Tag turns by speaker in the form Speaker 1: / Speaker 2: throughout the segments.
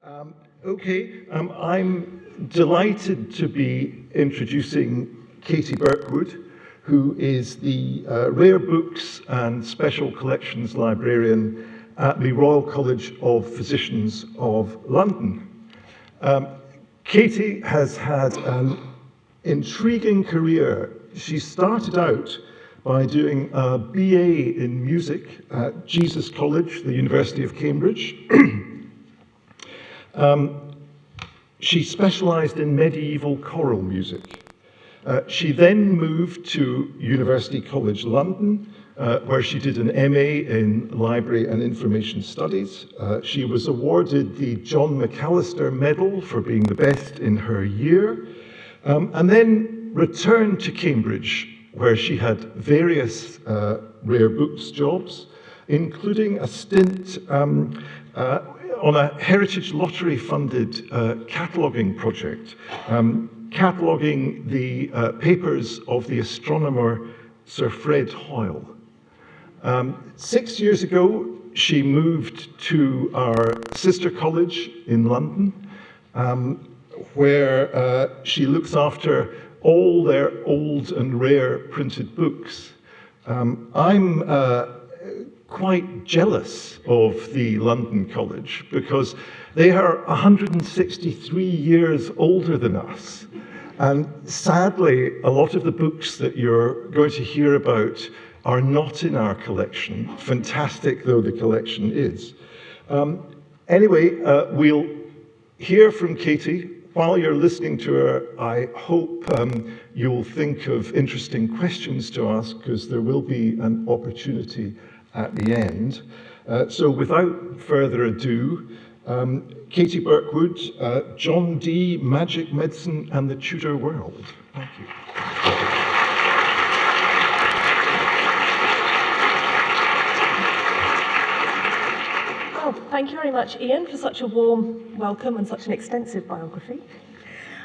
Speaker 1: I'm delighted to be introducing Katie Birkwood, who is the Rare Books and Special Collections Librarian at the Royal College of Physicians of London. Katie has had an intriguing career. She started out by doing a BA in music at Jesus College, the University of Cambridge. She specialised in medieval choral music. She then moved to University College London, where she did an MA in Library and Information Studies. She was awarded the John McAllister Medal for being the best in her year, and then returned to Cambridge, where she had various rare books jobs, including a stint on a Heritage Lottery-funded cataloguing project, cataloguing the papers of the astronomer Sir Fred Hoyle. 6 years ago, she moved to our sister college in London, where she looks after all their old and rare printed books. I'm quite jealous of the London College because they are 163 years older than us. And sadly, a lot of the books that you're going to hear about are not in our collection, fantastic though the collection is. Anyway, we'll hear from Katie. While you're listening to her, I hope you'll think of interesting questions to ask, because there will be an opportunity at the end. So without further ado, Katie Birkwood, John Dee, Magic Medicine and the Tudor World. Thank you.
Speaker 2: Well, thank you very much, Ian, for such a warm welcome and such an extensive biography.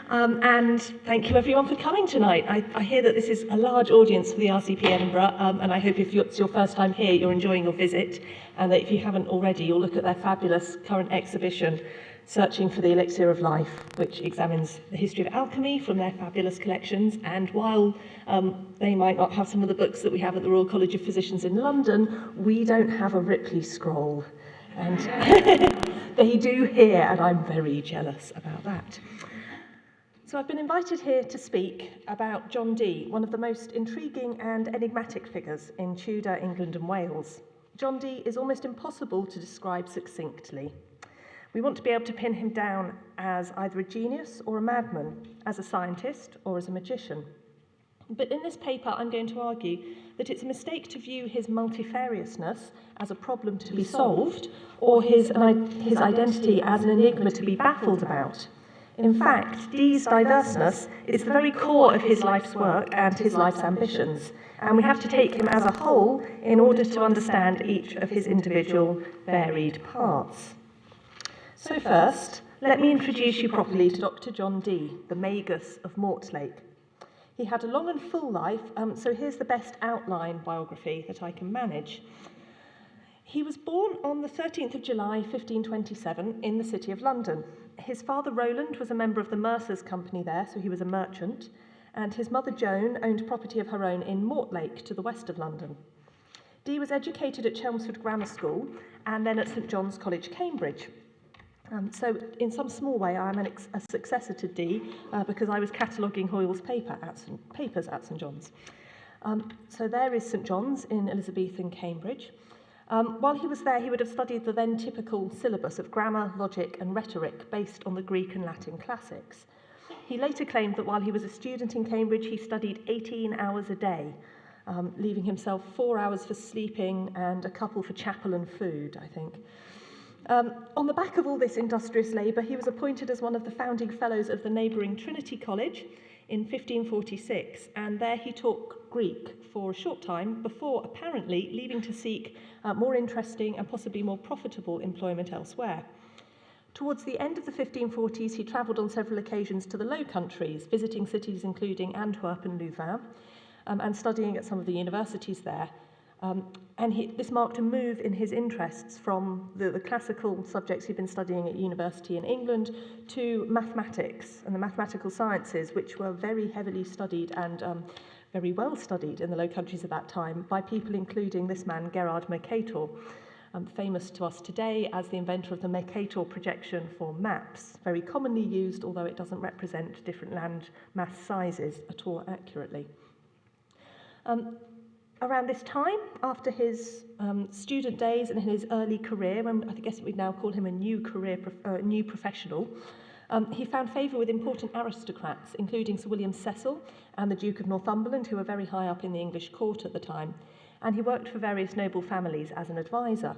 Speaker 2: And thank you everyone for coming tonight. I hear that this is a large audience for the RCP Edinburgh, and I hope if it's your first time here, you're enjoying your visit, and that if you haven't already, you'll look at their fabulous current exhibition, Searching for the Elixir of Life, which examines the history of alchemy from their fabulous collections. And while they might not have some of the books that we have at the Royal College of Physicians in London, we don't have a Ripley scroll. And they do here, and I'm very jealous about that. So I've been invited here to speak about John Dee, one of the most intriguing and enigmatic figures in Tudor England and Wales. John Dee is almost impossible to describe succinctly. We want to be able to pin him down as either a genius or a madman, as a scientist or as a magician. But in this paper, I'm going to argue that it's a mistake to view his multifariousness as a problem to be solved, or his identity as an enigma to be baffled about. In fact, Dee's diverseness is the very core of his life's work and his life's ambitions, and we have to take him as a whole in order to understand each of his individual varied parts. So first, let me introduce you properly to Dr. John Dee, the Magus of Mortlake. He had a long and full life, so here's the best outline biography that I can manage. He was born on the 13th of July, 1527, in the City of London. His father, Roland, was a member of the Mercers' Company there, so he was a merchant, and his mother, Joan, owned property of her own in Mortlake, to the west of London. Dee was educated at Chelmsford Grammar School and then at St John's College, Cambridge. So in some small way, I'm a successor to Dee because I was cataloguing Hoyle's papers at St John's. So there is St John's in Elizabethan Cambridge. While he was there, he would have studied the then typical syllabus of grammar, logic and rhetoric based on the Greek and Latin classics. He later claimed that while he was a student in Cambridge, he studied 18 hours a day, leaving himself 4 hours for sleeping and a couple for chapel and food, I think. On the back of all this industrious labour, he was appointed as one of the founding fellows of the neighbouring Trinity College in 1546, and there he taught Greek for a short time before apparently leaving to seek more interesting and possibly more profitable employment elsewhere. Towards the end of the 1540s, he travelled on several occasions to the Low Countries, visiting cities including Antwerp and Louvain, and studying at some of the universities there. This marked a move in his interests from the classical subjects he'd been studying at university in England to mathematics and the mathematical sciences, which were very heavily studied and very well studied in the Low Countries at that time by people including this man, Gerard Mercator, famous to us today as the inventor of the Mercator projection for maps, very commonly used, although it doesn't represent different land mass sizes at all accurately. Around this time, after his student days and his early career, and I guess we'd now call him a new professional, he found favour with important aristocrats, including Sir William Cecil and the Duke of Northumberland, who were very high up in the English court at the time, and he worked for various noble families as an advisor.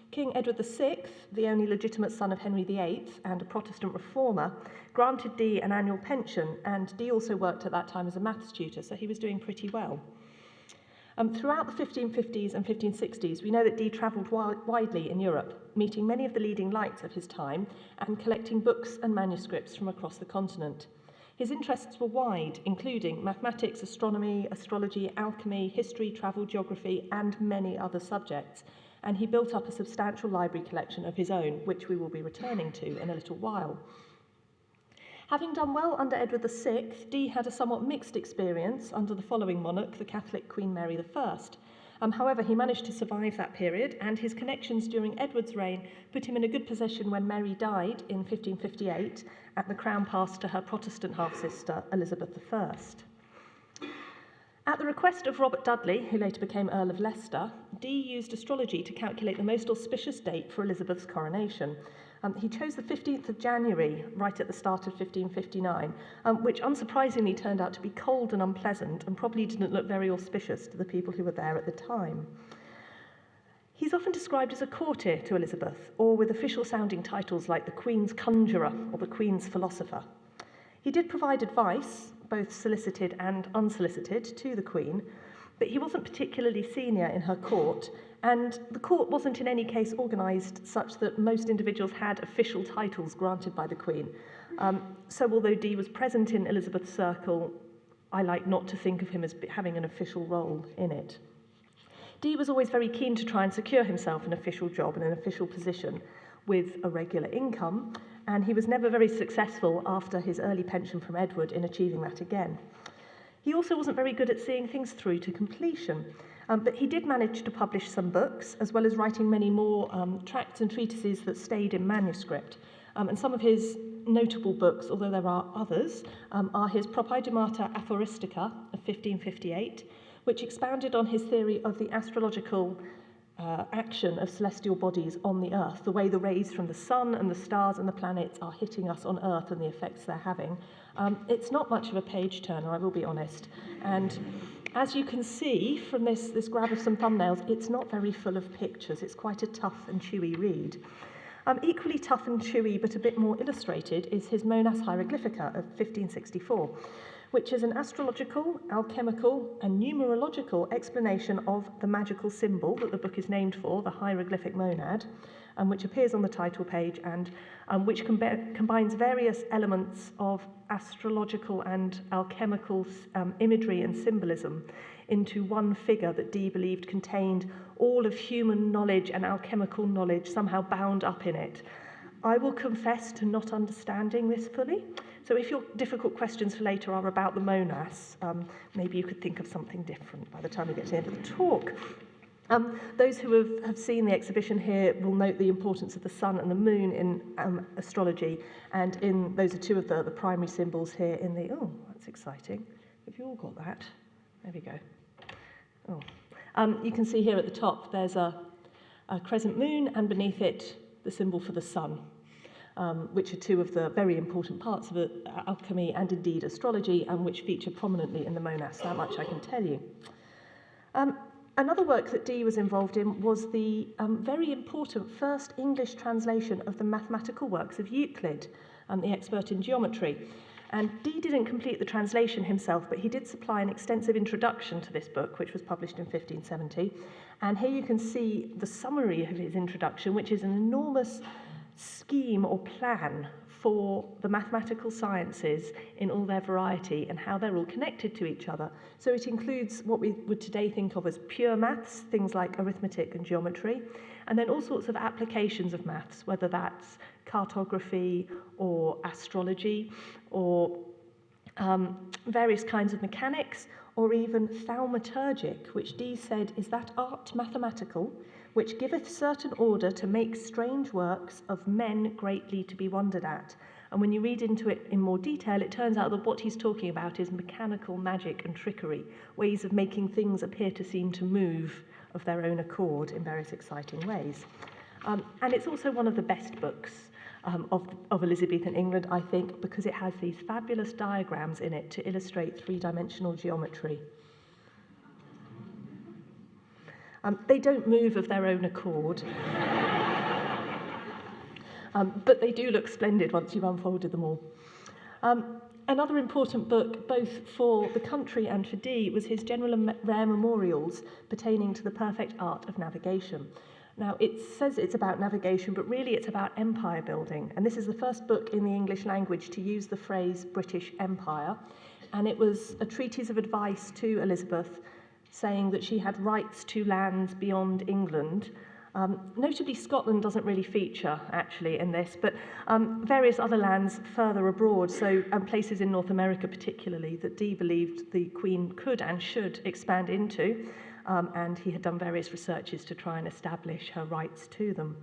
Speaker 2: King Edward VI, the only legitimate son of Henry VIII and a Protestant reformer, granted Dee an annual pension, and Dee also worked at that time as a maths tutor, so he was doing pretty well. Throughout the 1550s and 1560s, we know that Dee travelled widely in Europe, meeting many of the leading lights of his time and collecting books and manuscripts from across the continent. His interests were wide, including mathematics, astronomy, astrology, alchemy, history, travel, geography, and many other subjects, and he built up a substantial library collection of his own, which we will be returning to in a little while. Having done well under Edward VI, Dee had a somewhat mixed experience under the following monarch, the Catholic Queen Mary I. However, he managed to survive that period, and his connections during Edward's reign put him in a good position when Mary died in 1558, and the crown passed to her Protestant half-sister, Elizabeth I. At the request of Robert Dudley, who later became Earl of Leicester, Dee used astrology to calculate the most auspicious date for Elizabeth's coronation. He chose the 15th of January, right at the start of 1559, which unsurprisingly turned out to be cold and unpleasant and probably didn't look very auspicious to the people who were there at the time. He's often described as a courtier to Elizabeth, or with official-sounding titles like the Queen's Conjurer or the Queen's Philosopher. He did provide advice, both solicited and unsolicited, to the Queen, but he wasn't particularly senior in her court, and the court wasn't in any case organised such that most individuals had official titles granted by the Queen. So although Dee was present in Elizabeth's circle, I like not to think of him as having an official role in it. Dee was always very keen to try and secure himself an official job and an official position with a regular income, and he was never very successful after his early pension from Edward in achieving that again. He also wasn't very good at seeing things through to completion, but he did manage to publish some books, as well as writing many more tracts and treatises that stayed in manuscript. And some of his notable books, although there are others, are his Propaedumata Aphoristica of 1558, which expounded on his theory of the astrological action of celestial bodies on the Earth, the way the rays from the sun and the stars and the planets are hitting us on Earth and the effects they're having. It's not much of a page turner, I will be honest. And as you can see from this grab of some thumbnails, it's not very full of pictures. It's quite a tough and chewy read. Equally tough and chewy, but a bit more illustrated, is his Monas Hieroglyphica of 1564, which is an astrological, alchemical, and numerological explanation of the magical symbol that the book is named for, the hieroglyphic monad, which appears on the title page and which combines various elements of astrological and alchemical imagery and symbolism into one figure that Dee believed contained all of human knowledge and alchemical knowledge somehow bound up in it. I will confess to not understanding this fully. So if your difficult questions for later are about the monas, maybe you could think of something different by the time we get to the end of the talk. Those who have seen the exhibition here will note the importance of the sun and the moon in astrology, and those are two of the primary symbols here in the, oh, that's exciting. Have you all got that? There we go. Oh. You can see here at the top there's a crescent moon, and beneath it the symbol for the sun, which are two of the very important parts of alchemy and indeed astrology, and which feature prominently in the Monas. That much I can tell you. Another work that Dee was involved in was the very important first English translation of the mathematical works of Euclid, the expert in geometry. And Dee didn't complete the translation himself, but he did supply an extensive introduction to this book, which was published in 1570. And here you can see the summary of his introduction, which is an enormous scheme or plan for the mathematical sciences in all their variety and how they're all connected to each other. So it includes what we would today think of as pure maths, things like arithmetic and geometry, and then all sorts of applications of maths, whether that's cartography or astrology or various kinds of mechanics, or even thaumaturgic, which Dee said is that art mathematical, which giveth certain order to make strange works of men greatly to be wondered at. And when you read into it in more detail, it turns out that what he's talking about is mechanical magic and trickery, ways of making things appear to seem to move of their own accord in various exciting ways. And it's also one of the best books of Elizabethan England, I think, because it has these fabulous diagrams in it to illustrate three-dimensional geometry. They don't move of their own accord, but they do look splendid once you've unfolded them all. Another important book, both for the country and for Dee, was his General and Rare Memorials pertaining to the perfect art of navigation. Now, it says it's about navigation, but really it's about empire building. And this is the first book in the English language to use the phrase British Empire. And it was a treatise of advice to Elizabeth, saying that she had rights to lands beyond England. Notably, Scotland doesn't really feature, actually, in this, but various other lands further abroad, so places in North America particularly, that Dee believed the Queen could and should expand into, and he had done various researches to try and establish her rights to them.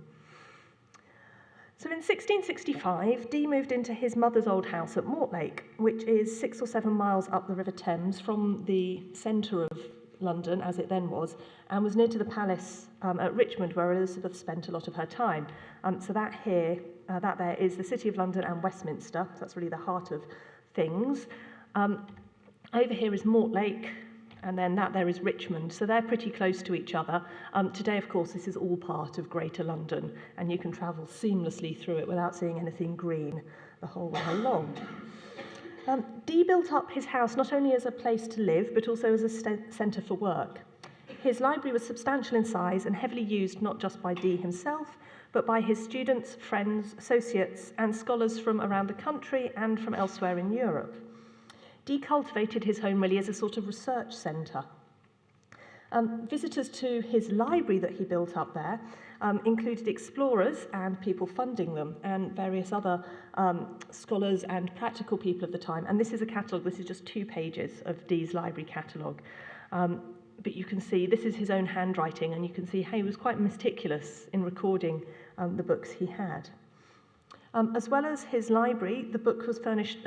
Speaker 2: So in 1665, Dee moved into his mother's old house at Mortlake, which is 6 or 7 miles up the River Thames from the centre of London, as it then was, and was near to the palace at Richmond, where Elizabeth spent a lot of her time. So that there is the City of London and Westminster. So that's really the heart of things. Over here is Mortlake, and then that there is Richmond. So they're pretty close to each other. Today, of course, this is all part of Greater London, and you can travel seamlessly through it without seeing anything green the whole way along. Dee built up his house not only as a place to live, but also as a centre for work. His library was substantial in size and heavily used not just by Dee himself, but by his students, friends, associates, and scholars from around the country and from elsewhere in Europe. Dee cultivated his home really as a sort of research centre. Visitors to his library that he built up there included explorers and people funding them, and various other scholars and practical people of the time. And this is a catalogue, this is just 2 pages of Dee's library catalogue. But you can see, this is his own handwriting, and you can see how he was quite meticulous in recording the books he had. As well as his library, the book was furnished,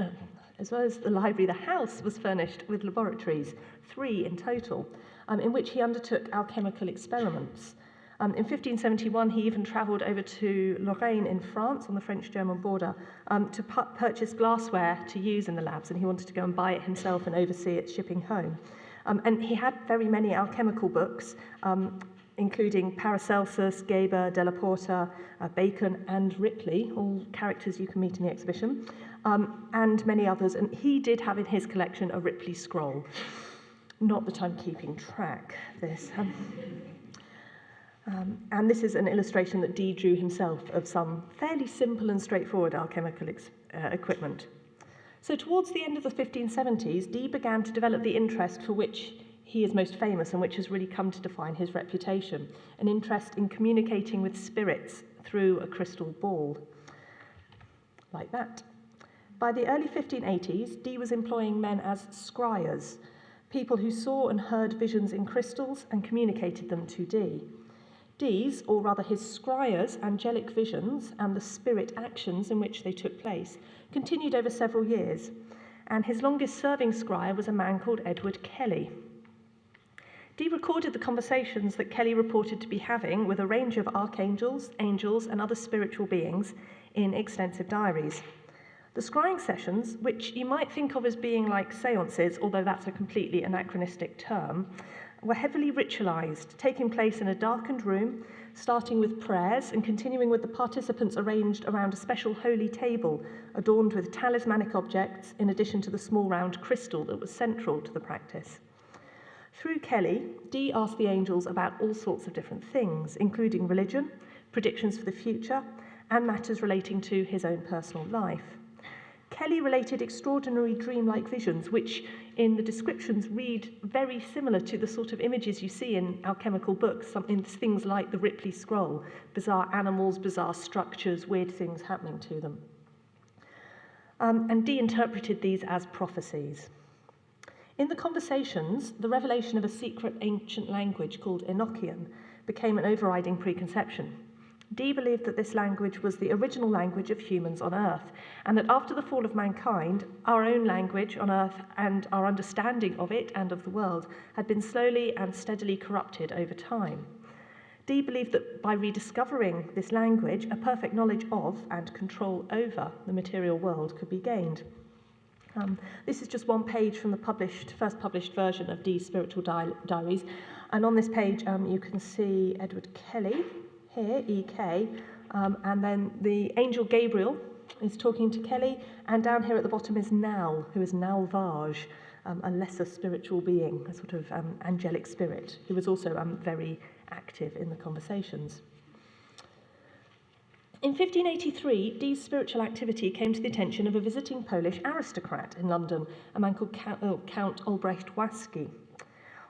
Speaker 2: as well as the library, the house was furnished with laboratories, 3 in total, in which he undertook alchemical experiments. In 1571, he even travelled over to Lorraine in France on the French-German border to purchase glassware to use in the labs, and he wanted to go and buy it himself and oversee its shipping home. And he had very many alchemical books, including Paracelsus, Geber, Della Porta, Bacon, and Ripley, all characters you can meet in the exhibition, and many others. And he did have in his collection a Ripley scroll. Not that I'm keeping track of this. And this is an illustration that Dee drew himself of some fairly simple and straightforward alchemical equipment. So towards the end of the 1570s, Dee began to develop the interest for which he is most famous and which has really come to define his reputation, an interest in communicating with spirits through a crystal ball, like that. By the early 1580s, Dee was employing men as scryers, people who saw and heard visions in crystals and communicated them to Dee. Dee's, or rather his scryers' angelic visions and the spirit actions in which they took place continued over several years, and his longest-serving scryer was a man called Edward Kelly. Dee recorded the conversations that Kelly reported to be having with a range of archangels, angels, and other spiritual beings in extensive diaries. The scrying sessions, which you might think of as being like seances, although that's a completely anachronistic term, were heavily ritualized, taking place in a darkened room, starting with prayers and continuing with the participants arranged around a special holy table adorned with talismanic objects, in addition to the small round crystal that was central to the practice. Through Kelly, Dee asked the angels about all sorts of different things, including religion, predictions for the future, and matters relating to his own personal life. Kelly related extraordinary dreamlike visions, which in the descriptions read very similar to the sort of images you see in alchemical books, things like the Ripley Scroll, bizarre animals, bizarre structures, weird things happening to them. And Dee interpreted these as prophecies. In the conversations, the revelation of a secret ancient language called Enochian became an overriding preconception. Dee believed that this language was the original language of humans on Earth, and that after the fall of mankind, our own language on Earth and our understanding of it and of the world had been slowly and steadily corrupted over time. Dee believed that by rediscovering this language, a perfect knowledge of and control over the material world could be gained. This is just one page from the first published version of Dee's spiritual diaries, and on this page you can see Edward Kelly, here, E.K., and then the angel Gabriel is talking to Kelly, and down here at the bottom is Nal, who is Nalvaj, a lesser spiritual being, a sort of angelic spirit, who was also very active in the conversations. In 1583, Dee's spiritual activity came to the attention of a visiting Polish aristocrat in London, a man called Count Albrecht Waski.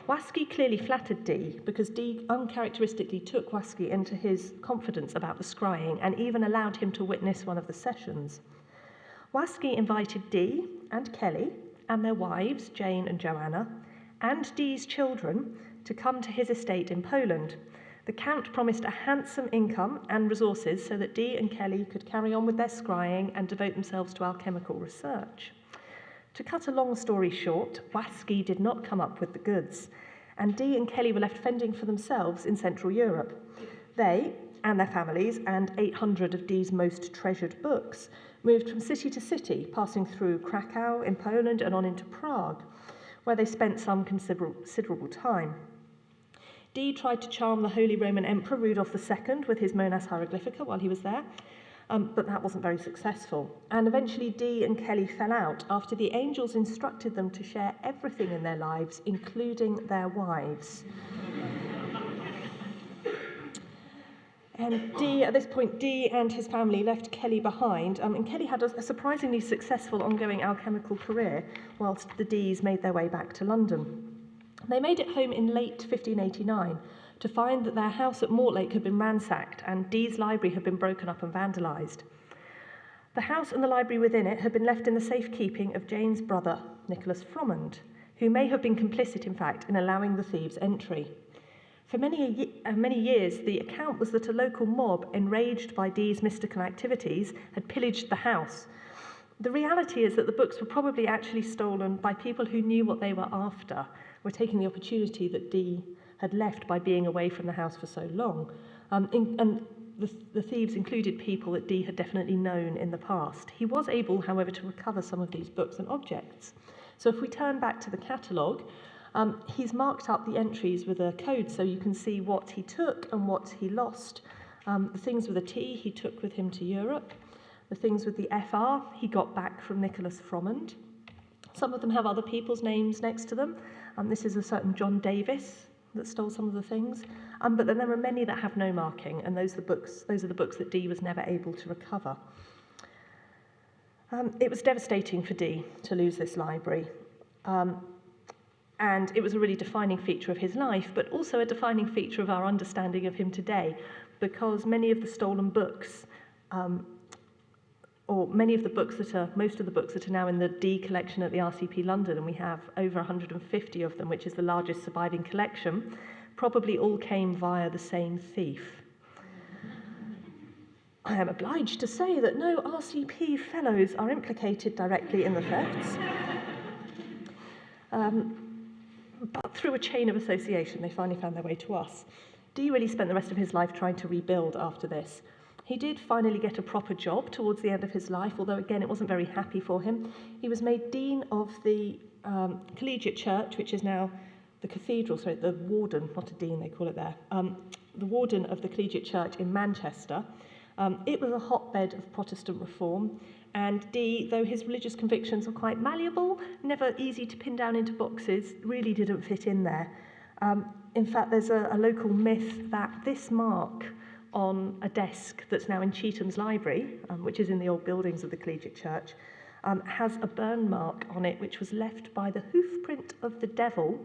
Speaker 2: Waski clearly flattered Dee because Dee uncharacteristically took Waski into his confidence about the scrying and even allowed him to witness one of the sessions. Waski invited Dee and Kelly and their wives, Jane and Joanna, and Dee's children to come to his estate in Poland. The Count promised a handsome income and resources so that Dee and Kelly could carry on with their scrying and devote themselves to alchemical research. To cut a long story short, Waski did not come up with the goods, and Dee and Kelly were left fending for themselves in Central Europe. They, and their families, and 800 of Dee's most treasured books, moved from city to city, passing through Krakow in Poland and on into Prague, where they spent some considerable time. Dee tried to charm the Holy Roman Emperor Rudolf II with his Monas Hieroglyphica while he was there, but that wasn't very successful. And eventually Dee and Kelly fell out after the angels instructed them to share everything in their lives, including their wives. And at this point, Dee and his family left Kelly behind, and Kelly had a surprisingly successful ongoing alchemical career whilst the Dees made their way back to London. They made it home in late 1589 to find that their house at Mortlake had been ransacked and Dee's library had been broken up and vandalised. The house and the library within it had been left in the safekeeping of Jane's brother, Nicholas Frommond, who may have been complicit, in fact, in allowing the thieves entry. For many years, the account was that a local mob, enraged by Dee's mystical activities, had pillaged the house. The reality is that the books were probably actually stolen by people who knew what they were after, were taking the opportunity that Dee had left by being away from the house for so long. And the thieves included people that Dee had definitely known in the past. He was able, however, to recover some of these books and objects. So if we turn back to the catalogue, he's marked up the entries with a code so you can see what he took and what he lost. The things with a T he took with him to Europe. The things with the FR he got back from Nicholas Frommond. Some of them have other people's names next to them. This is a certain John Davis that stole some of the things. But then there are many that have no marking, and those are the books that Dee was never able to recover. It was devastating for Dee to lose this library. And it was a really defining feature of his life, but also a defining feature of our understanding of him today, because many of the stolen books, most of the books that are now in the Dee collection at the RCP London, and we have over 150 of them, which is the largest surviving collection, probably all came via the same thief. I am obliged to say that no RCP fellows are implicated directly in the thefts. But through a chain of association, they finally found their way to us. Dee really spent the rest of his life trying to rebuild after this. He did finally get a proper job towards the end of his life, although again it wasn't very happy for him. He was made Dean of the Collegiate Church, which is now the cathedral, the warden, not a dean they call it there, the warden of the Collegiate Church in Manchester. It was a hotbed of Protestant reform, and Dee, though his religious convictions were quite malleable, never easy to pin down into boxes, really didn't fit in there. In fact, there's a local myth that this mark on a desk that's now in Chetham's Library, which is in the old buildings of the Collegiate Church, has a burn mark on it which was left by the hoofprint of the devil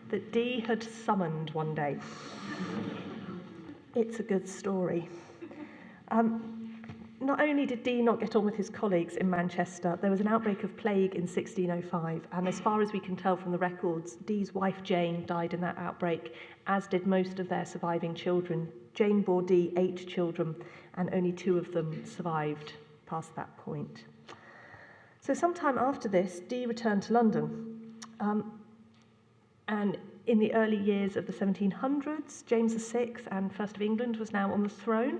Speaker 2: that Dee had summoned one day. It's a good story. Not only did Dee not get on with his colleagues in Manchester, there was an outbreak of plague in 1605, and as far as we can tell from the records, Dee's wife Jane died in that outbreak, as did most of their surviving children. Jane bore Dee 8 children, and only 2 of them survived past that point. So sometime after this, Dee returned to London, and in the early years of the 1700s, James VI and First of England was now on the throne,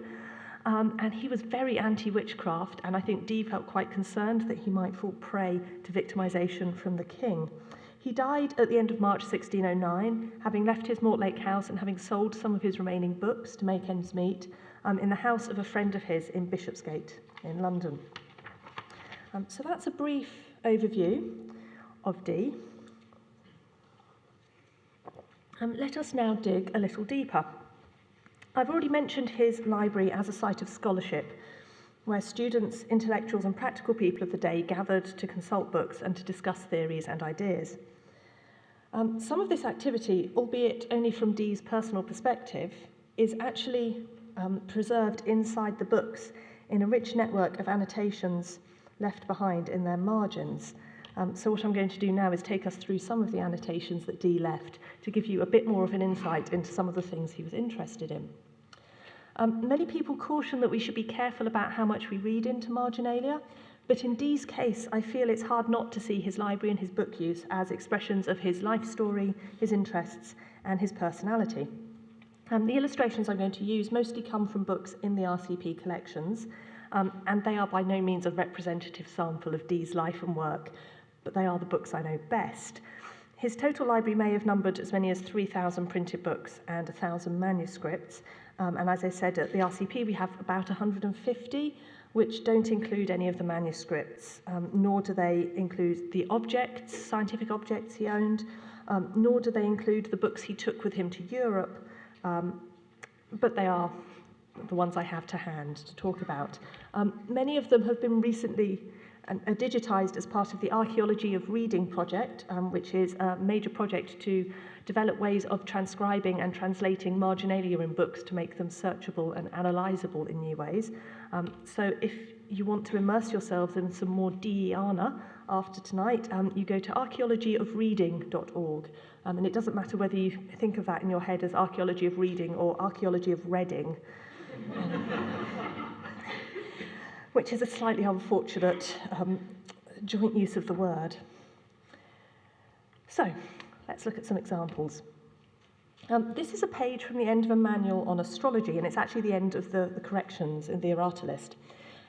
Speaker 2: and he was very anti-witchcraft, and I think Dee felt quite concerned that he might fall prey to victimisation from the king. He died at the end of March 1609, having left his Mortlake house and having sold some of his remaining books to make ends meet in the house of a friend of his in Bishopsgate in London. So that's a brief overview of Dee. Let us now dig a little deeper. I've already mentioned his library as a site of scholarship, where students, intellectuals and practical people of the day gathered to consult books and to discuss theories and ideas. Some of this activity, albeit only from Dee's personal perspective, is actually preserved inside the books in a rich network of annotations left behind in their margins. So what I'm going to do now is take us through some of the annotations that Dee left to give you a bit more of an insight into some of the things he was interested in. Many people caution that we should be careful about how much we read into marginalia, but in Dee's case, I feel it's hard not to see his library and his book use as expressions of his life story, his interests, and his personality. The illustrations I'm going to use mostly come from books in the RCP collections, and they are by no means a representative sample of Dee's life and work, but they are the books I know best. His total library may have numbered as many as 3,000 printed books and 1,000 manuscripts, and as I said, at the RCP we have about 150, which don't include any of the manuscripts, nor do they include the objects, scientific objects he owned, nor do they include the books he took with him to Europe, but they are the ones I have to hand to talk about. Many of them have been recently digitised as part of the Archaeology of Reading project, which is a major project to develop ways of transcribing and translating marginalia in books to make them searchable and analysable in new ways. So if you want to immerse yourselves in some more Deeana after tonight, you go to archaeologyofreading.org. And it doesn't matter whether you think of that in your head as archaeology of reading or archaeology of Reading, which is a slightly unfortunate joint use of the word. So, let's look at some examples. This is a page from the end of a manual on astrology, and it's actually the end of the corrections in the errata list.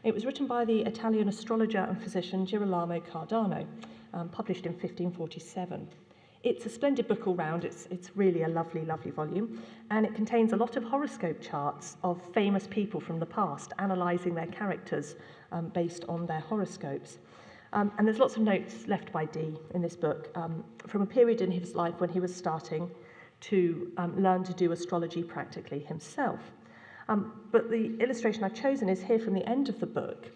Speaker 2: It was written by the Italian astrologer and physician Girolamo Cardano, published in 1547. It's a splendid book all round. It's really a lovely, lovely volume, and it contains a lot of horoscope charts of famous people from the past, analysing their characters based on their horoscopes. And there's lots of notes left by Dee in this book from a period in his life when he was starting to learn to do astrology practically himself. But the illustration I've chosen is here from the end of the book,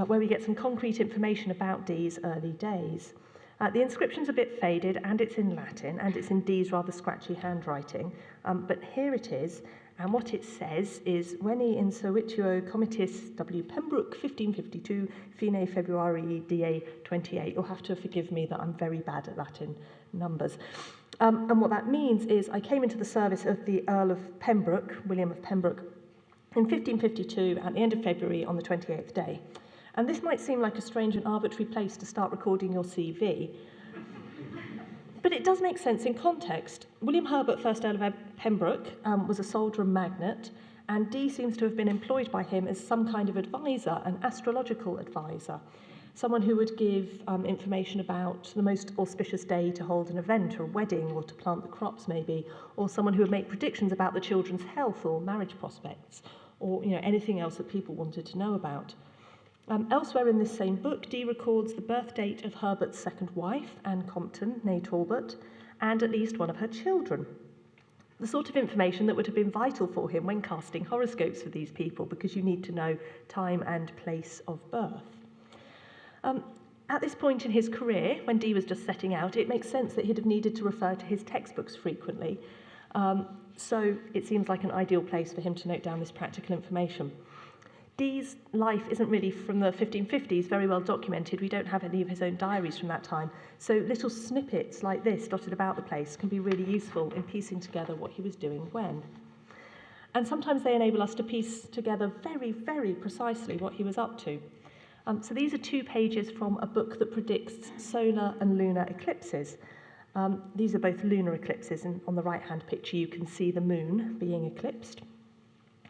Speaker 2: where we get some concrete information about Dee's early days. The inscription's a bit faded, and it's in Latin, and it's in Dee's rather scratchy handwriting, but here it is, and what it says is, Veni insuituo comitis W. Pembroke, 1552, fine February DA 28. You'll have to forgive me that I'm very bad at Latin numbers. And what that means is I came into the service of the Earl of Pembroke, William of Pembroke, in 1552 at the end of February on the 28th day. And this might seem like a strange and arbitrary place to start recording your CV, but it does make sense in context. William Herbert, 1st Earl of Pembroke, was a soldier and magnate, and Dee seems to have been employed by him as some kind of advisor, an astrological advisor, someone who would give information about the most auspicious day to hold an event or a wedding or to plant the crops maybe, or someone who would make predictions about the children's health or marriage prospects, or anything else that people wanted to know about. Elsewhere in this same book, Dee records the birth date of Herbert's second wife, Anne Compton, née Talbot, and at least one of her children. the sort of information that would have been vital for him when casting horoscopes for these people, because you need to know time and place of birth. At this point in his career, when Dee was just setting out, it makes sense that he'd have needed to refer to his textbooks frequently. So it seems like an ideal place for him to note down this practical information. Dee's life isn't really from the 1550s very well documented. We don't have any of his own diaries from that time. So little snippets like this dotted about the place can be really useful in piecing together what he was doing when. And sometimes they enable us to piece together very, very precisely what he was up to. So these are 2 pages from a book that predicts solar and lunar eclipses. These are both lunar eclipses, and on the right-hand picture you can see the moon being eclipsed.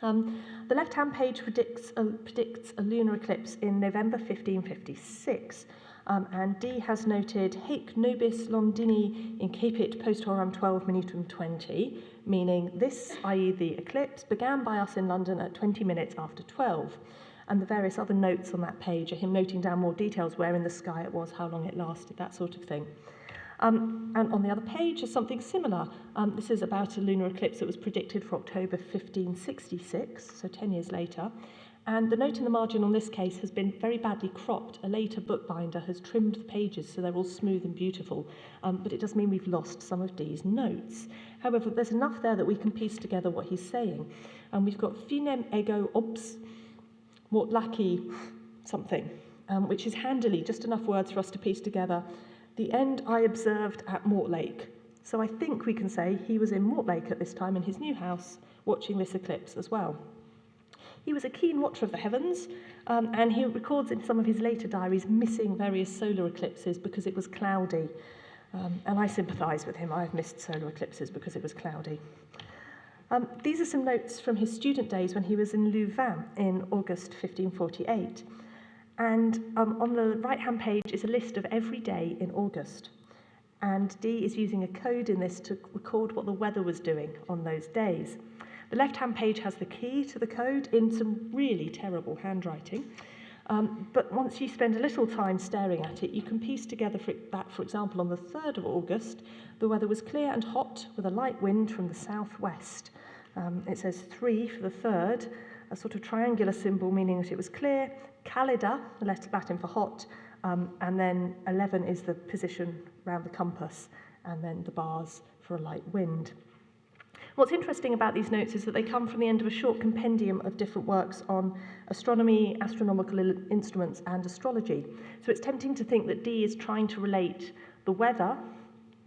Speaker 2: The left-hand page predicts a lunar eclipse in November 1556, and Dee has noted Haec nobis Londini incapit post horam 12 minutum 20, meaning this, i.e. the eclipse, began by us in London at 20 minutes after 12. And the various other notes on that page are him noting down more details, where in the sky it was, how long it lasted, that sort of thing. And on the other page is something similar. This is about a lunar eclipse that was predicted for October 1566, so 10 years later. And the note in the margin on this case has been very badly cropped. A later bookbinder has trimmed the pages so they're all smooth and beautiful, but it does mean we've lost some of Dee's notes. However, there's enough there that we can piece together what he's saying. And we've got finem ego obs mortlaki something, which is handily just enough words for us to piece together. The end I observed at Mortlake. So I think we can say he was in Mortlake at this time in his new house, watching this eclipse as well. He was a keen watcher of the heavens, and he records in some of his later diaries missing various solar eclipses because it was cloudy. And I sympathise with him. I've missed solar eclipses because it was cloudy. These are some notes from his student days when he was in Louvain in August 1548. And on the right-hand page is a list of every day in August. And Dee is using a code in this to record what the weather was doing on those days. The left-hand page has the key to the code in some really terrible handwriting. But once you spend a little time staring at it, you can piece together that, for example, on the 3rd of August, the weather was clear and hot with a light wind from the southwest. It says 3 for the 3rd, a sort of triangular symbol meaning that it was clear, calida, the Latin for hot, and then 11 is the position round the compass, and then the bars for a light wind. What's interesting about these notes is that they come from the end of a short compendium of different works on astronomy, astronomical instruments, and astrology. So it's tempting to think that Dee is trying to relate the weather,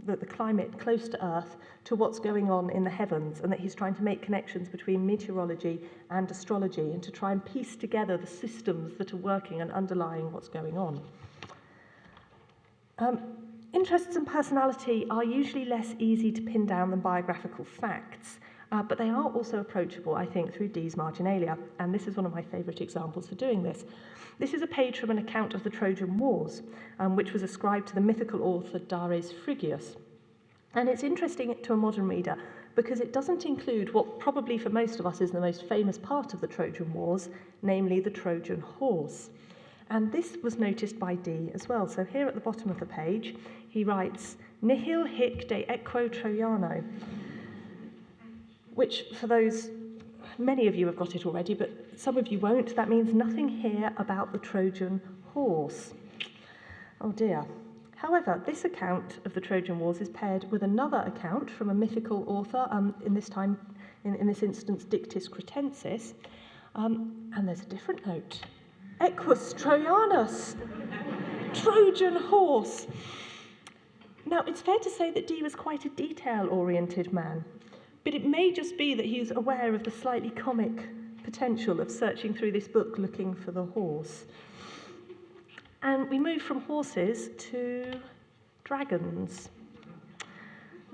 Speaker 2: the climate close to Earth, to what's going on in the heavens, and that he's trying to make connections between meteorology and astrology and to try and piece together the systems that are working and underlying what's going on. Interests and personality are usually less easy to pin down than biographical facts, but they are also approachable, I think, through Dee's marginalia, and this is one of my favourite examples for doing this. This is a page from an account of the Trojan Wars, which was ascribed to the mythical author Dares Phrygius. And it's interesting to a modern reader because it doesn't include what probably for most of us is the most famous part of the Trojan Wars, namely the Trojan horse. And this was noticed by Dee as well. So here at the bottom of the page, he writes, nihil hic de equo Trojano, which for those, many of you have got it already, but some of you won't. That means nothing here about the Trojan horse. Oh dear. However, this account of the Trojan Wars is paired with another account from a mythical author, in this instance, Dictys Cretensis, and there's a different note. Equus Trojanus, Trojan horse. Now, it's fair to say that Dee was quite a detail-oriented man, but it may just be that he's aware of the slightly comic potential of searching through this book looking for the horse. And we move from horses to dragons.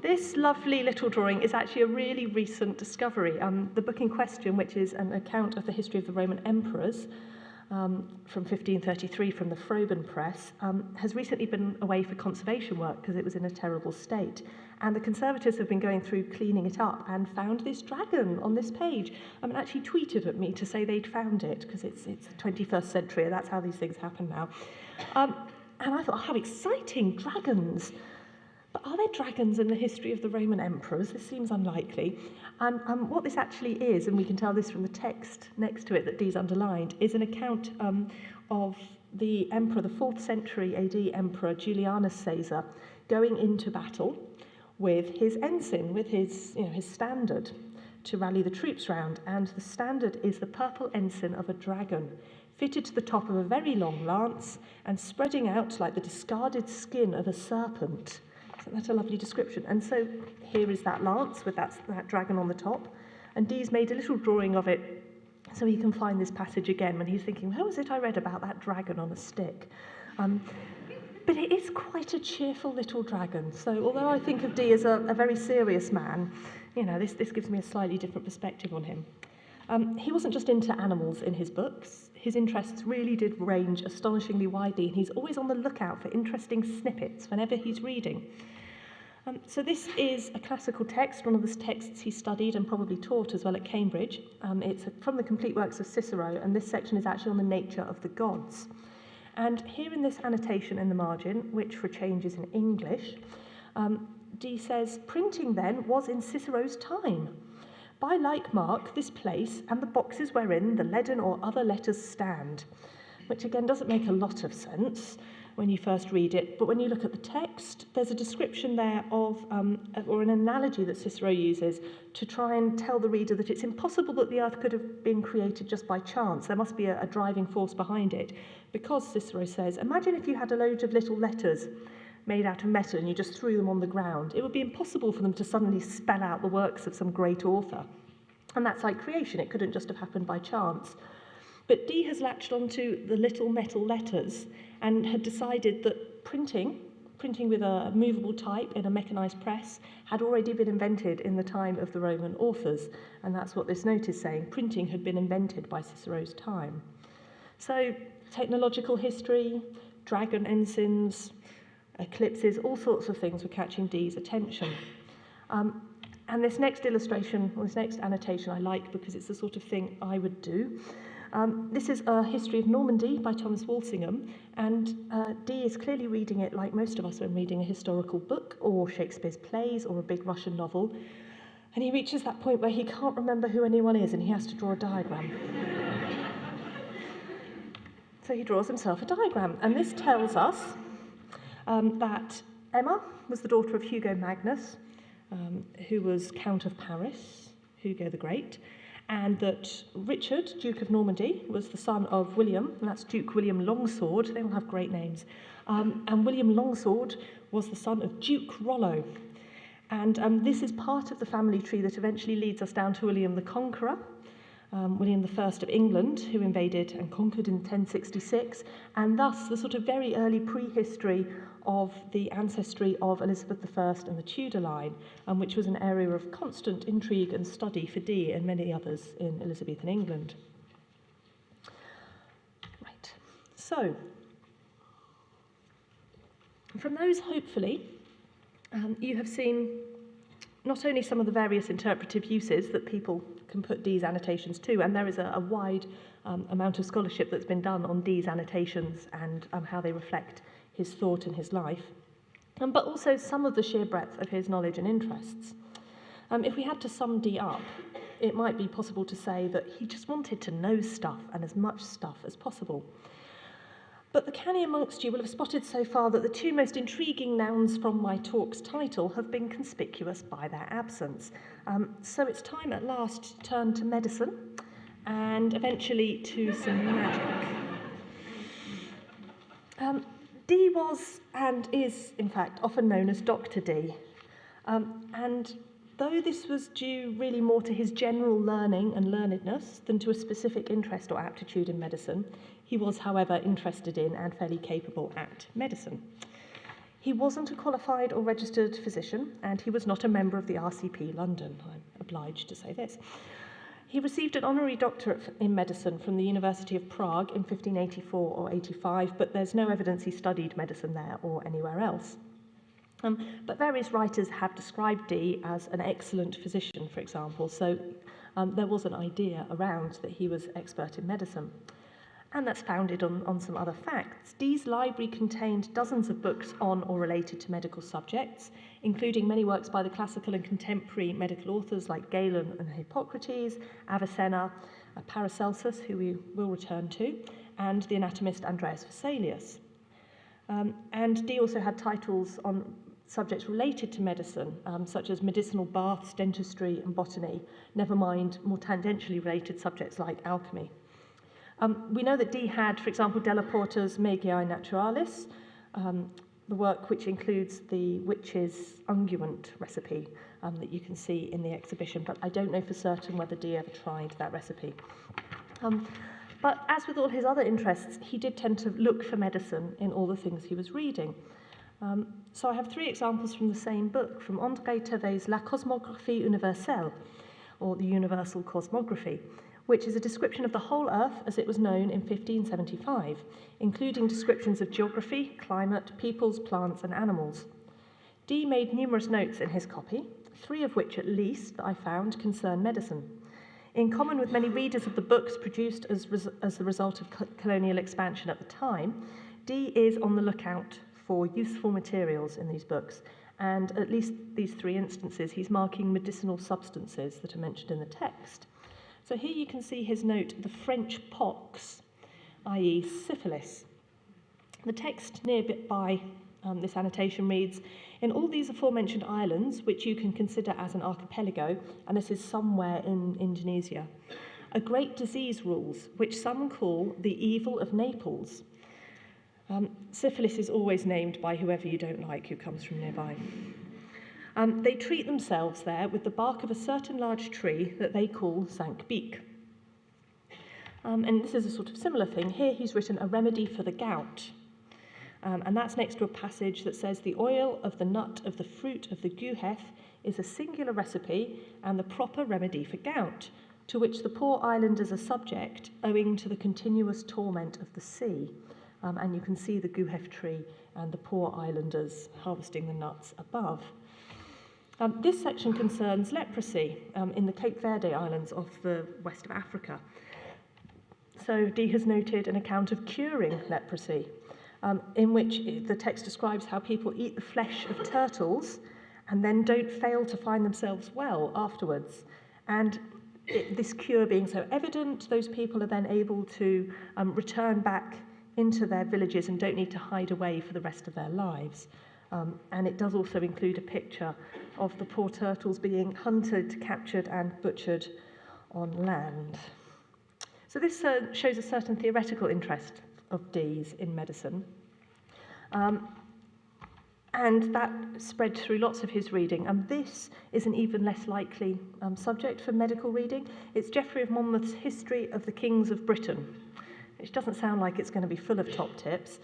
Speaker 2: This lovely little drawing is actually a really recent discovery. The book in question, which is an account of the history of the Roman emperors, from 1533 from the Froben Press, has recently been away for conservation work because it was in a terrible state. And the conservators have been going through cleaning it up and found this dragon on this page. And actually tweeted at me to say they'd found it because it's the 21st century and that's how these things happen now. And I thought, oh, how exciting, dragons. But are there dragons in the history of the Roman emperors? This seems unlikely. And what this actually is, and we can tell this from the text next to it that Dee's underlined, is an account of the emperor, the 4th century AD emperor Julianus Caesar, going into battle with his ensign, with his standard, to rally the troops round. And the standard is the purple ensign of a dragon, fitted to the top of a very long lance and spreading out like the discarded skin of a serpent. Isn't that a lovely description? And so here is that lance with that dragon on the top. And Dee's made a little drawing of it so he can find this passage again when he's thinking, where was it I read about that dragon on a stick? But it is quite a cheerful little dragon. So although I think of Dee as a very serious man, this gives me a slightly different perspective on him. He wasn't just into animals in his books. His interests really did range astonishingly widely, and he's always on the lookout for interesting snippets whenever he's reading. So this is a classical text, one of the texts he studied and probably taught as well at Cambridge. It's from the complete works of Cicero, and this section is actually on the nature of the gods. And here in this annotation in the margin, which for a change is in English, Dee says, printing then was in Cicero's time. By like mark, this place and the boxes wherein the leaden or other letters stand, which again doesn't make a lot of sense when you first read it, but when you look at the text, there's a description there of, or an analogy that Cicero uses to try and tell the reader that it's impossible that the earth could have been created just by chance. There must be a driving force behind it, because Cicero says, imagine if you had a load of little letters made out of metal and you just threw them on the ground. It would be impossible for them to suddenly spell out the works of some great author. And that's like creation. It couldn't just have happened by chance. But Dee has latched onto the little metal letters and had decided that printing with a movable type in a mechanised press had already been invented in the time of the Roman authors. And that's what this note is saying. Printing had been invented by Cicero's time. So technological history, dragon ensigns, eclipses, all sorts of things were catching Dee's attention. And this next illustration, or this next annotation I like because it's the sort of thing I would do. This is A History of Normandy by Thomas Walsingham, and Dee is clearly reading it like most of us when reading a historical book or Shakespeare's plays or a big Russian novel. And he reaches that point where he can't remember who anyone is and he has to draw a diagram. So he draws himself a diagram, and this tells us that Emma was the daughter of Hugo Magnus, who was Count of Paris, Hugo the Great, and that Richard, Duke of Normandy, was the son of William, and that's Duke William Longsword. They all have great names. And William Longsword was the son of Duke Rollo. And this is part of the family tree that eventually leads us down to William the Conqueror, William I of England, who invaded and conquered in 1066, and thus the sort of very early prehistory of the ancestry of Elizabeth I and the Tudor line, which was an area of constant intrigue and study for Dee and many others in Elizabethan England. Right, so from those, hopefully, you have seen not only some of the various interpretive uses that people can put Dee's annotations to, and there is a wide amount of scholarship that's been done on Dee's annotations and how they reflect his thought and his life, but also some of the sheer breadth of his knowledge and interests. If we had to sum Dee up, it might be possible to say that he just wanted to know stuff and as much stuff as possible. But the canny amongst you will have spotted so far that the two most intriguing nouns from my talk's title have been conspicuous by their absence. So it's time at last to turn to medicine and eventually to some magic. Dee was and is, in fact, often known as Dr. Dee. And though this was due really more to his general learning and learnedness than to a specific interest or aptitude in medicine, he was, however, interested in and fairly capable at medicine. He wasn't a qualified or registered physician, and he was not a member of the RCP London. I'm obliged to say this. He received an honorary doctorate in medicine from the University of Prague in 1584 or 85, but there's no evidence he studied medicine there or anywhere else. But various writers have described Dee as an excellent physician, for example, so there was an idea around that he was expert in medicine. And that's founded on some other facts. Dee's library contained dozens of books on or related to medical subjects, including many works by the classical and contemporary medical authors like Galen and Hippocrates, Avicenna, Paracelsus, who we will return to, and the anatomist Andreas Vesalius. And Dee also had titles on subjects related to medicine, such as medicinal baths, dentistry, and botany, never mind more tangentially related subjects like alchemy. We know that Dee had, for example, Della Porta's Magiae Naturalis, the work which includes the witch's unguent recipe that you can see in the exhibition, but I don't know for certain whether Dee ever tried that recipe. But as with all his other interests, he did tend to look for medicine in all the things he was reading. So I have 3 examples from the same book, from André Thévet's La Cosmographie Universelle, or the Universal Cosmography, which is a description of the whole Earth as it was known in 1575, including descriptions of geography, climate, peoples, plants, and animals. Dee made numerous notes in his copy, 3 of which at least that I found concern medicine. In common with many readers of the books produced as the result of colonial expansion at the time, Dee is on the lookout for useful materials in these books, and at least these 3 instances he's marking medicinal substances that are mentioned in the text. So here you can see his note, the French pox, i.e. syphilis. The text nearby this annotation reads, in all these aforementioned islands, which you can consider as an archipelago, and this is somewhere in Indonesia, a great disease rules, which some call the evil of Naples. Syphilis is always named by whoever you don't like who comes from nearby. They treat themselves there with the bark of a certain large tree that they call cinque-bique. And this is a sort of similar thing. Here he's written a remedy for the gout. And that's next to a passage that says the oil of the nut of the fruit of the guhef is a singular recipe and the proper remedy for gout, to which the poor islanders are subject owing to the continuous torment of the sea. And you can see the guhef tree and the poor islanders harvesting the nuts above. This section concerns leprosy in the Cape Verde Islands off the west of Africa. So Dee has noted an account of curing leprosy, in which the text describes how people eat the flesh of turtles and then don't fail to find themselves well afterwards. And this cure being so evident, those people are then able to return back into their villages and don't need to hide away for the rest of their lives. And it does also include a picture of the poor turtles being hunted, captured, and butchered on land. So this shows a certain theoretical interest of Dee's in medicine. And that spread through lots of his reading. And this is an even less likely subject for medical reading. It's Geoffrey of Monmouth's History of the Kings of Britain, which doesn't sound like it's going to be full of top tips.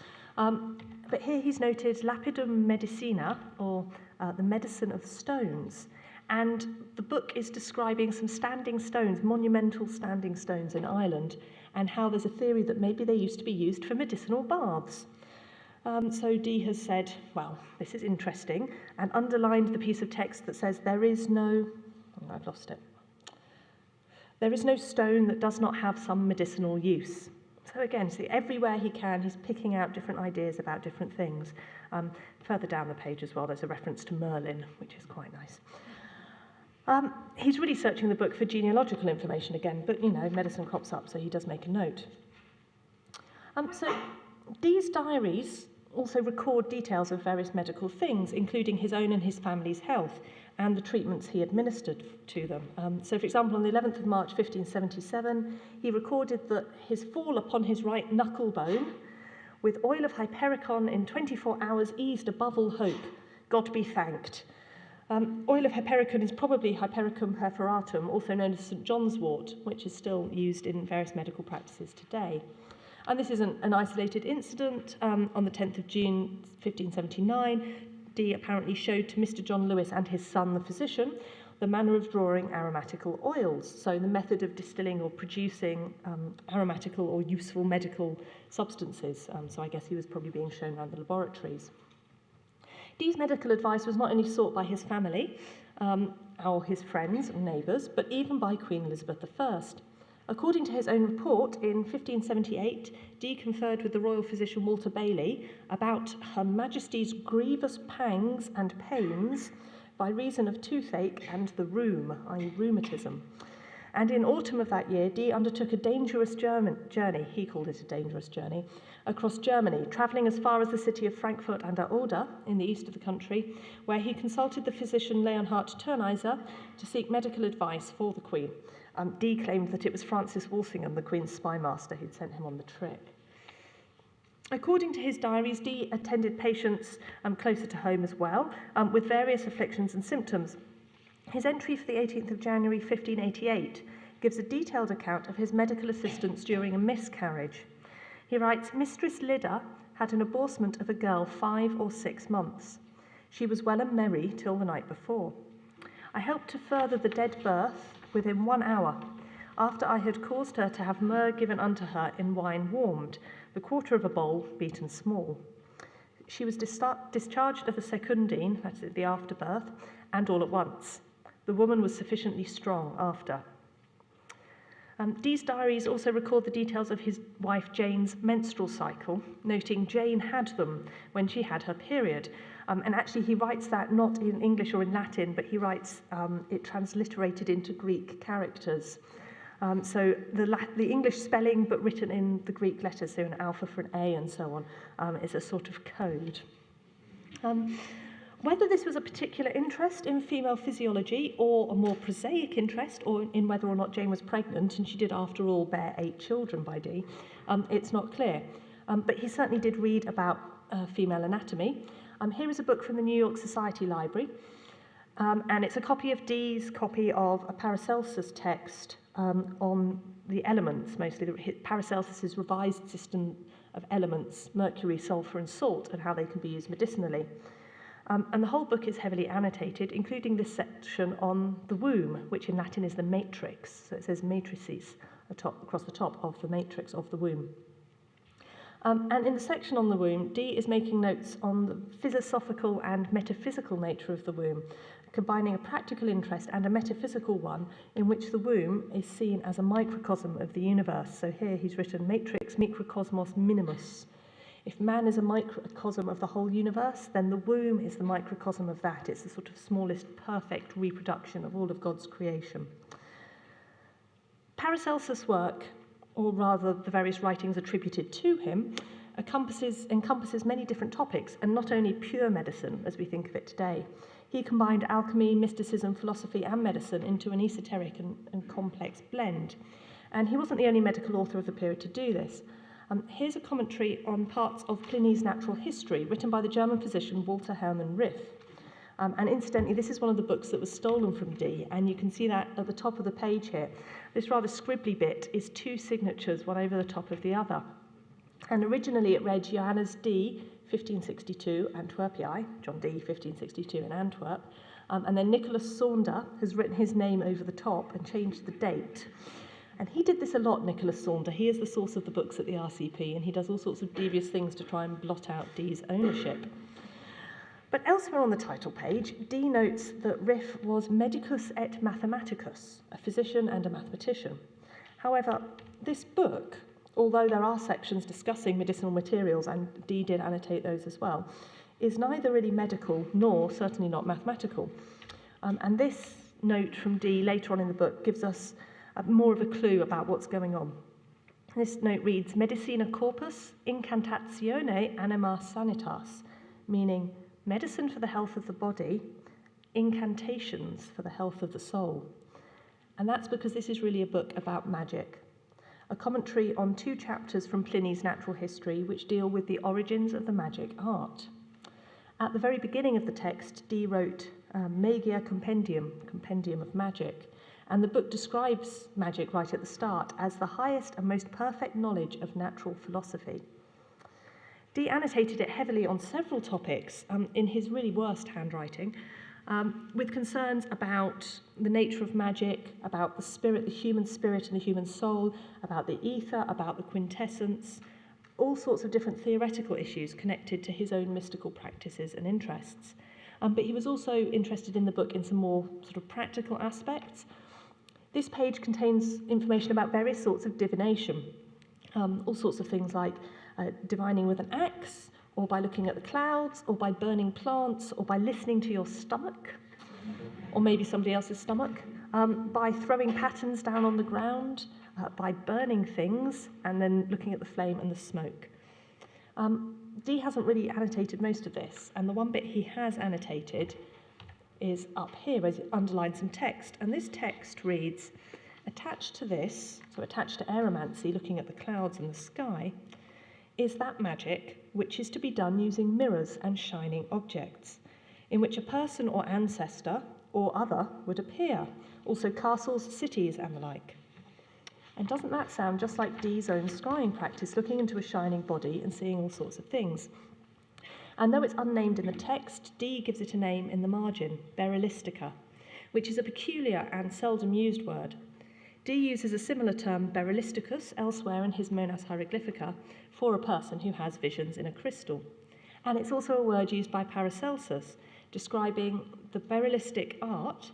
Speaker 2: But here he's noted Lapidum Medicina, or the medicine of stones. And the book is describing some standing stones, monumental standing stones in Ireland, and how there's a theory that maybe they used to be used for medicinal baths. So Dee has said, well, this is interesting, and underlined the piece of text that says there is no, oh, I've lost it. There is no stone that does not have some medicinal use. So again, see, everywhere he can, he's picking out different ideas about different things. Further down the page as well, there's a reference to Merlin, which is quite nice. He's really searching the book for genealogical information again, but, you know, medicine crops up, so he does make a note. So Dee's diaries also record details of various medical things, including his own and his family's health and the treatments he administered to them. So, for example, on the 11th of March 1577, he recorded that his fall upon his right knuckle bone with oil of hypericon in 24 hours eased above all hope. God be thanked. Oil of hypericon is probably Hypericum perforatum, also known as St. John's wort, which is still used in various medical practices today. And this is an isolated incident. On the 10th of June 1579, Dee apparently showed to Mr. John Lewis and his son, the physician, the manner of drawing aromatical oils, so the method of distilling or producing aromatical or useful medical substances. So I guess he was probably being shown around the laboratories. Dee's medical advice was not only sought by his family or his friends and neighbours, but even by Queen Elizabeth I. According to his own report, in 1578, Dee conferred with the royal physician Walter Bailey about Her Majesty's grievous pangs and pains by reason of toothache and the rheum, i.e. rheumatism. And in autumn of that year, Dee undertook a dangerous journey, he called it a dangerous journey, across Germany, travelling as far as the city of Frankfurt an der Oder, in the east of the country, where he consulted the physician Leonhard Turnheiser to seek medical advice for the Queen. Dee claimed that it was Francis Walsingham, the Queen's spymaster, who'd sent him on the trip. According to his diaries, Dee attended patients closer to home as well, with various afflictions and symptoms. His entry for the 18th of January 1588 gives a detailed account of his medical assistance during a miscarriage. He writes, Mistress Lyda had an abortement of a girl 5 or 6 months. She was well and merry till the night before. I helped to further the dead birth within 1 hour, after I had caused her to have myrrh given unto her in wine warmed, the quarter of a bowl beaten small. She was discharged of a secundine, that's the afterbirth, and all at once. The woman was sufficiently strong after. Dee's diaries also record the details of his wife Jane's menstrual cycle, noting Jane had them when she had her period. And actually he writes that not in English or in Latin, but he writes it transliterated into Greek characters. So the English spelling, but written in the Greek letters, so an alpha for an A and so on, is a sort of code. Whether this was a particular interest in female physiology or a more prosaic interest or in whether or not Jane was pregnant, and she did after all bear 8 children by Dee, it's not clear. But he certainly did read about female anatomy. Here is a book from the New York Society Library, and it's a copy of Dee's copy of a Paracelsus text on the elements, mostly Paracelsus's revised system of elements, mercury, sulfur and salt, and how they can be used medicinally. And the whole book is heavily annotated, including this section on the womb, which in Latin is the matrix. So it says matrices across the top of the matrix of the womb. And in the section on the womb, Dee is making notes on the philosophical and metaphysical nature of the womb, combining a practical interest and a metaphysical one in which the womb is seen as a microcosm of the universe. So here he's written matrix microcosmos minimus. If man is a microcosm of the whole universe, then the womb is the microcosm of that. It's the sort of smallest perfect reproduction of all of God's creation. Paracelsus' work, or rather the various writings attributed to him, encompasses many different topics, and not only pure medicine as we think of it today. He combined alchemy, mysticism, philosophy and medicine into an esoteric and complex blend. And he wasn't the only medical author of the period to do this. Here's a commentary on parts of Pliny's Natural History, written by the German physician Walter Hermann Riff. And incidentally, this is one of the books that was stolen from Dee, and you can see that at the top of the page here. This rather scribbly bit is 2 signatures, one over the top of the other. And originally it read Johannes Dee, 1562, Antwerpii, John Dee, 1562 in Antwerp. And then Nicholas Saunder has written his name over the top and changed the date. And he did this a lot, Nicholas Saunder. He is the source of the books at the RCP, and he does all sorts of devious things to try and blot out Dee's ownership. But elsewhere on the title page, Dee notes that Riff was medicus et mathematicus, a physician and a mathematician. However, this book, although there are sections discussing medicinal materials, and Dee did annotate those as well, is neither really medical nor certainly not mathematical. And this note from Dee later on in the book gives us more of a clue about what's going on. This note reads, Medicina corpus incantatione anima sanitas, meaning medicine for the health of the body, incantations for the health of the soul. And that's because this is really a book about magic, a commentary on 2 chapters from Pliny's Natural History which deal with the origins of the magic art. At the very beginning of the text, Dee wrote Magia Compendium, Compendium of Magic, and the book describes magic right at the start as the highest and most perfect knowledge of natural philosophy. Dee annotated it heavily on several topics in his really worst handwriting, with concerns about the nature of magic, about the spirit, the human spirit and the human soul, about the ether, about the quintessence, all sorts of different theoretical issues connected to his own mystical practices and interests. But he was also interested in the book in some more sort of practical aspects. This page contains information about various sorts of divination, all sorts of things like divining with an axe, or by looking at the clouds, or by burning plants, or by listening to your stomach, or maybe somebody else's stomach, by throwing patterns down on the ground, by burning things, and then looking at the flame and the smoke. Dee hasn't really annotated most of this, and the one bit he has annotated is up here, where he's underlined some text. And this text reads, attached to this, so attached to aeromancy, looking at the clouds and the sky, is that magic which is to be done using mirrors and shining objects, in which a person or ancestor or other would appear, also castles, cities, and the like. And doesn't that sound just like Dee's own scrying practice, looking into a shining body and seeing all sorts of things? And though it's unnamed in the text, Dee gives it a name in the margin, Berylistica, which is a peculiar and seldom used word. Dee uses a similar term, Berylisticus, elsewhere in his Monas Hieroglyphica, for a person who has visions in a crystal. And it's also a word used by Paracelsus, describing the Berylistic art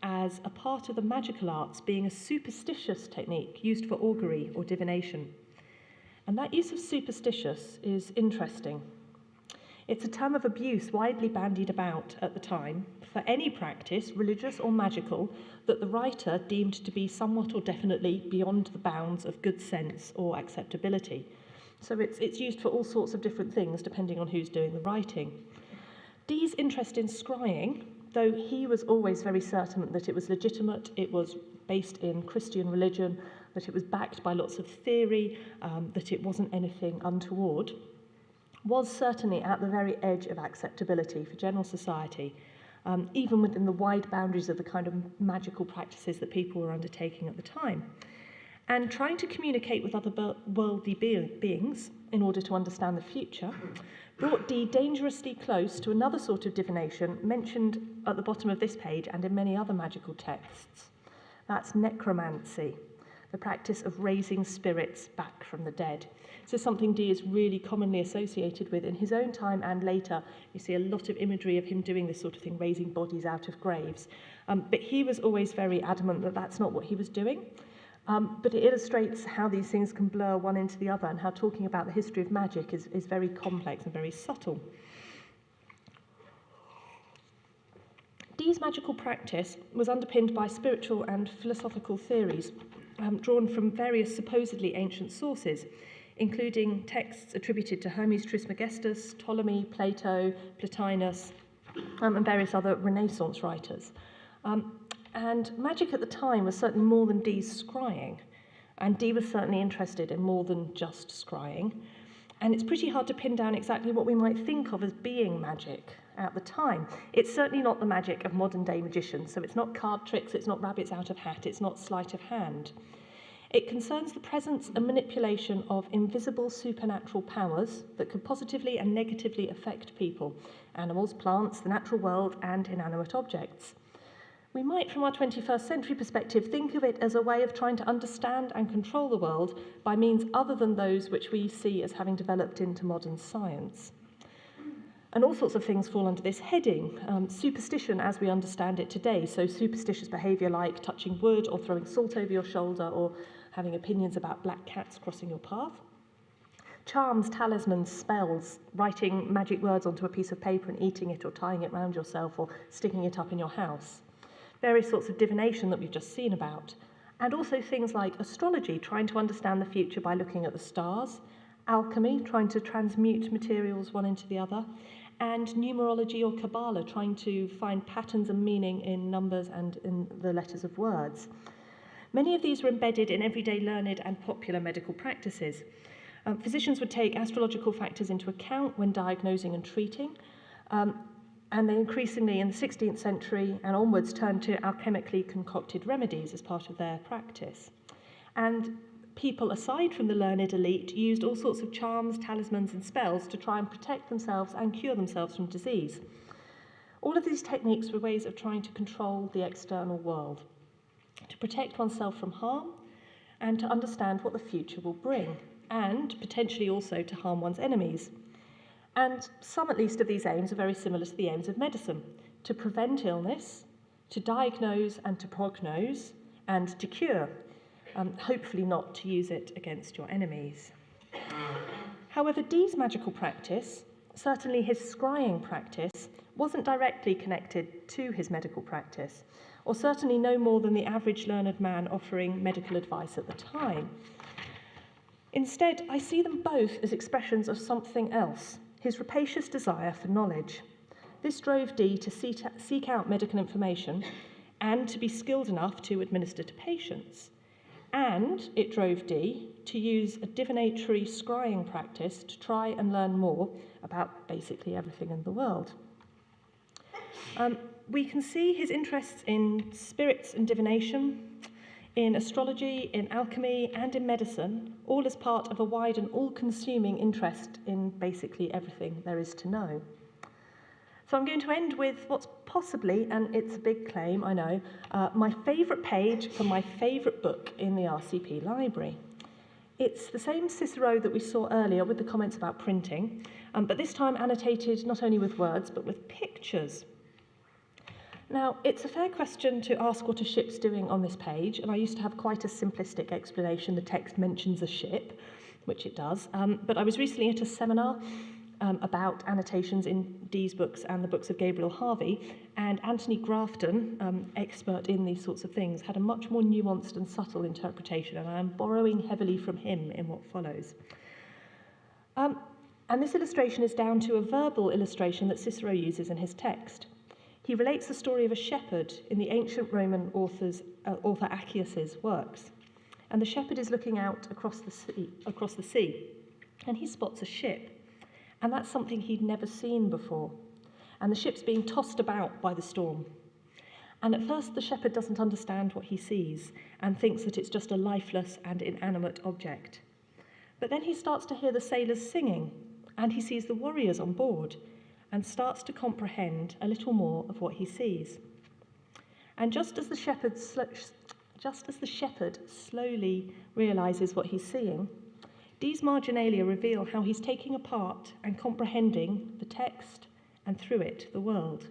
Speaker 2: as a part of the magical arts, being a superstitious technique used for augury or divination. And that use of superstitious is interesting. It's a term of abuse widely bandied about at the time for any practice, religious or magical, that the writer deemed to be somewhat or definitely beyond the bounds of good sense or acceptability. So it's used for all sorts of different things depending on who's doing the writing. Dee's interest in scrying, though he was always very certain that it was legitimate, it was based in Christian religion, that it was backed by lots of theory, that it wasn't anything untoward, was certainly at the very edge of acceptability for general society, even within the wide boundaries of the kind of magical practices that people were undertaking at the time. And trying to communicate with other worldly beings in order to understand the future brought Dee dangerously close to another sort of divination mentioned at the bottom of this page and in many other magical texts. That's necromancy, the practice of raising spirits back from the dead. So something Dee is really commonly associated with in his own time and later. You see a lot of imagery of him doing this sort of thing, raising bodies out of graves. But he was always very adamant that that's not what he was doing. But it illustrates how these things can blur one into the other and how talking about the history of magic is very complex and very subtle. Dee's magical practice was underpinned by spiritual and philosophical theories drawn from various supposedly ancient sources, including texts attributed to Hermes Trismegistus, Ptolemy, Plato, Plotinus, and various other Renaissance writers. And magic at the time was certainly more than Dee's scrying, and Dee was certainly interested in more than just scrying. And it's pretty hard to pin down exactly what we might think of as being magic at the time. It's certainly not the magic of modern-day magicians, so it's not card tricks, it's not rabbits out of hat, it's not sleight of hand. It concerns the presence and manipulation of invisible supernatural powers that could positively and negatively affect people, animals, plants, the natural world, and inanimate objects. We might, from our 21st century perspective, think of it as a way of trying to understand and control the world by means other than those which we see as having developed into modern science. And all sorts of things fall under this heading. Superstition as we understand it today, so superstitious behaviour like touching wood or throwing salt over your shoulder or having opinions about black cats crossing your path. Charms, talismans, spells, writing magic words onto a piece of paper and eating it or tying it round yourself or sticking it up in your house. Various sorts of divination that we've just seen about, and also things like astrology, trying to understand the future by looking at the stars, alchemy, trying to transmute materials one into the other, and numerology or Kabbalah, trying to find patterns and meaning in numbers and in the letters of words. Many of these were embedded in everyday learned and popular medical practices. Physicians would take astrological factors into account when diagnosing and treating, and they increasingly, in the 16th century and onwards, turned to alchemically concocted remedies as part of their practice. And people, aside from the learned elite, used all sorts of charms, talismans, and spells to try and protect themselves and cure themselves from disease. All of these techniques were ways of trying to control the external world, to protect oneself from harm, and to understand what the future will bring, and potentially also to harm one's enemies. And some, at least, of these aims are very similar to the aims of medicine: to prevent illness, to diagnose and to prognose, and to cure, hopefully not to use it against your enemies. However, Dee's magical practice, certainly his scrying practice, wasn't directly connected to his medical practice, or certainly no more than the average learned man offering medical advice at the time. Instead, I see them both as expressions of something else, his rapacious desire for knowledge. This drove Dee to seek out medical information and to be skilled enough to administer to patients. And it drove Dee to use a divinatory scrying practice to try and learn more about basically everything in the world. We can see his interests in spirits and divination, in astrology, in alchemy, and in medicine, all as part of a wide and all-consuming interest in basically everything there is to know. So I'm going to end with what's possibly, and it's a big claim, I know, my favourite page from my favourite book in the RCP library. It's the same Cicero that we saw earlier with the comments about printing, but this time annotated not only with words, but with pictures. Now, it's a fair question to ask what a ship's doing on this page, and I used to have quite a simplistic explanation. The text mentions a ship, which it does, but I was recently at a seminar about annotations in Dee's books and the books of Gabriel Harvey, and Anthony Grafton, expert in these sorts of things, had a much more nuanced and subtle interpretation, and I am borrowing heavily from him in what follows. And this illustration is down to a verbal illustration that Cicero uses in his text. He relates the story of a shepherd in the ancient Roman author Accius's works. And the shepherd is looking out across the sea, and he spots a ship. And that's something he'd never seen before. And the ship's being tossed about by the storm. And at first, the shepherd doesn't understand what he sees and thinks that it's just a lifeless and inanimate object. But then he starts to hear the sailors singing, and he sees the warriors on board, and starts to comprehend a little more of what he sees. And just as the shepherd slowly realises what he's seeing, Dee's marginalia reveal how he's taking apart and comprehending the text and through it the world.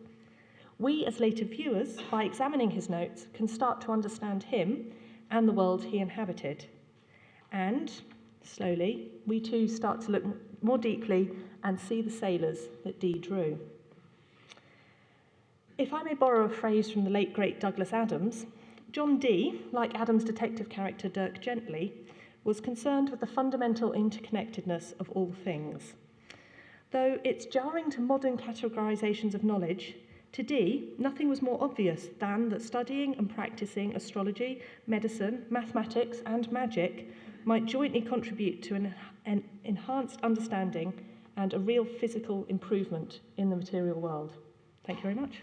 Speaker 2: We, as later viewers, by examining his notes, can start to understand him and the world he inhabited. And, slowly, we too start to look more deeply and see the sailors that Dee drew. If I may borrow a phrase from the late great Douglas Adams, John Dee, like Adams' detective character Dirk Gently, was concerned with the fundamental interconnectedness of all things. Though it's jarring to modern categorizations of knowledge, to Dee, nothing was more obvious than that studying and practicing astrology, medicine, mathematics, and magic might jointly contribute to an enhanced understanding and a real physical improvement in the material world. Thank you very much.